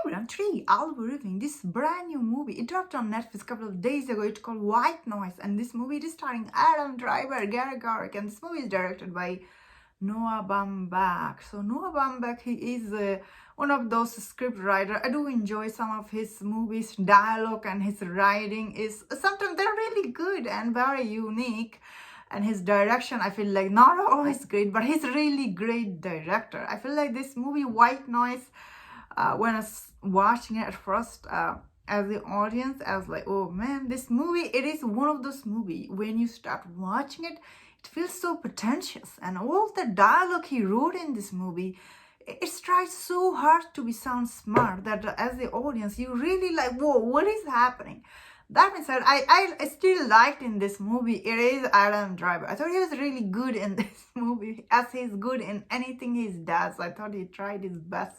everyone, today I'll be reviewing this brand new movie. It dropped on Netflix a couple of days ago. It's called White Noise, and this movie is starring Adam Driver, Gary Garrick, and this movie is directed by Noah Baumbach. So Noah Baumbach, he is one of those script writer. I do enjoy some of his movies. Dialogue and his writing is sometimes they're really good and very unique. And his direction, I feel like not always great, but he's really great director. I feel like this movie White Noise, when I was watching it at first, as the audience, I was like, oh man, this movie, it is one of those movies when you start watching it, it feels so pretentious, and all the dialogue he wrote in this movie, it tries so hard to be sound smart that as the audience, you really like, whoa, what is happening? That being said, I still liked in this movie, it is Adam Driver. I thought he was really good in this movie, as he's good in anything he does. I thought he tried his best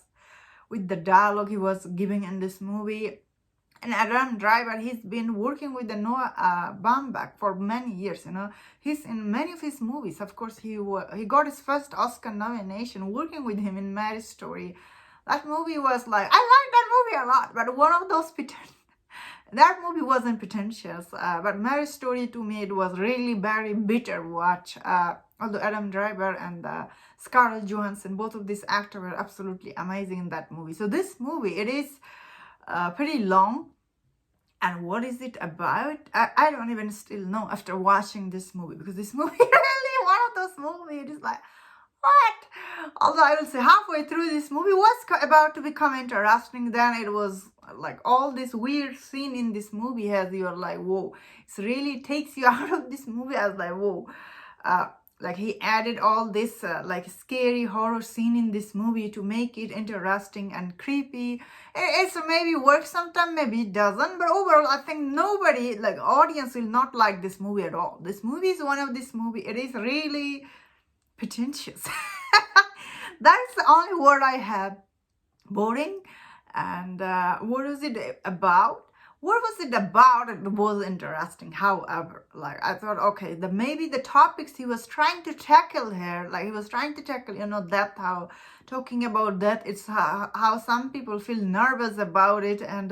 with the dialogue he was giving in this movie. And Adam Driver, he's been working with the Noah Baumbach for many years. You know, he's in many of his movies. Of course, he got his first Oscar nomination working with him in Marriage Story. That movie was like, I like that movie a lot, but one of those that movie wasn't pretentious. But Marriage Story, to me, it was really very bitter watch. Although Adam Driver and Scarlett Johansson, both of these actors were absolutely amazing in that movie. So this movie, it is pretty long. And what is it about? I don't even still know after watching this movie, because this movie really one of those movies. It is like, what? Although I will say halfway through this movie was about to become interesting, then it was like all this weird scene in this movie has you're like, whoa, it really takes you out of this movie. I was like, whoa. Like he added all this like scary horror scene in this movie to make it interesting and creepy. It's maybe works sometimes, maybe it doesn't, but overall I think nobody, like audience, will not like this movie at all. This movie is one of this movie, it is really pretentious. That's the only word I have. Boring. And what is it about? What was it about? It was interesting. However, like I thought, okay, maybe the topics he was trying to tackle here, like he was trying to tackle, you know, death, how talking about death, it's how some people feel nervous about it, and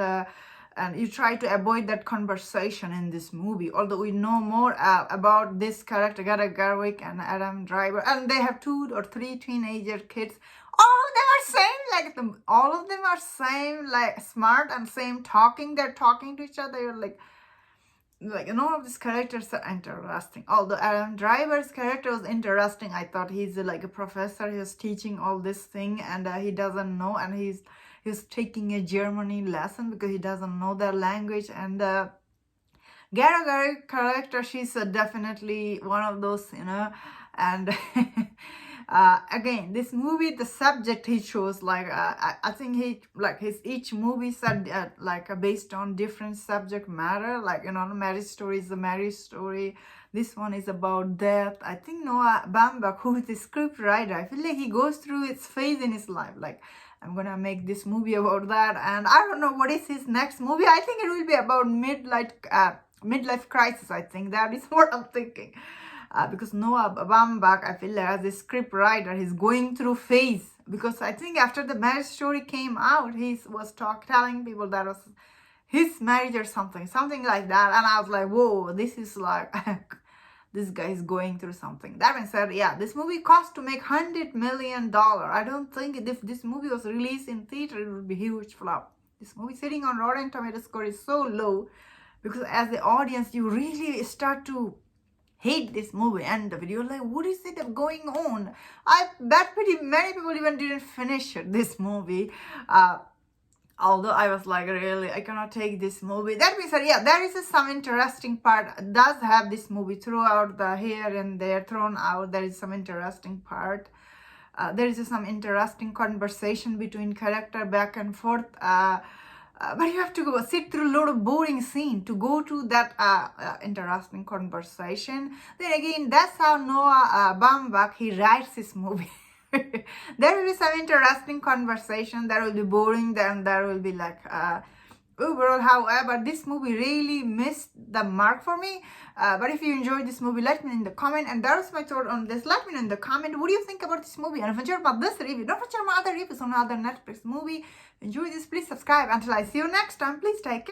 you try to avoid that conversation in this movie. Although we know more about this character, Greta Gerwig and Adam Driver, and they have 2 or 3 teenager kids. All of them are same, like all of them are same, like smart and same talking. They're talking to each other. You're like none of these characters are interesting. Although Adam Driver's character was interesting, I thought he's like a professor. He was teaching all this thing, and he doesn't know, and he's taking a Germany lesson because he doesn't know their language. And Greta Gerwig character, she's definitely one of those, you know, and. Again, this movie, the subject he chose, like I think he like his each movie said based on different subject matter. Like, you know, Marriage Story is a marriage story. This one is about death. I think Noah Baumbach, who is the script writer, I feel like he goes through its phase in his life. Like, I'm gonna make this movie about that, and I don't know what is his next movie. I think it will be about midlife crisis. I think that is what I'm thinking. Because Noah Baumbach, I feel like as a script writer, he's going through phase. Because I think after the Marriage Story came out, he was telling people that was his marriage or something like that. And I was like, whoa, this is like, this guy is going through something. That being said, yeah, this movie cost to make $100 million. I don't think if this movie was released in theater, it would be a huge flop. This movie sitting on Rotten Tomatoes score is so low, because as the audience, you really start to hate this movie and the video, like, what is it going on? I bet pretty many people even didn't finish this movie. Although I was like, really, I cannot take this movie. That being said, yeah, there is some interesting part. It does have this movie throughout the here and there thrown out. There is some interesting part. There is some interesting conversation between character back and forth. But you have to go sit through a lot of boring scene to go to that interesting conversation. Then again, that's how Noah Baumbach, he writes his movie. There will be some interesting conversation. There will be boring. Then there will be like overall. However, this movie really missed the mark for me. But if you enjoyed this movie, let me know in the comment. And that was my thought on this. Let me know in the comment what do you think about this movie. And if you enjoyed about this review, don't forget my other reviews on other Netflix movie. enjoy this, please subscribe. Until I see you next time, please take care.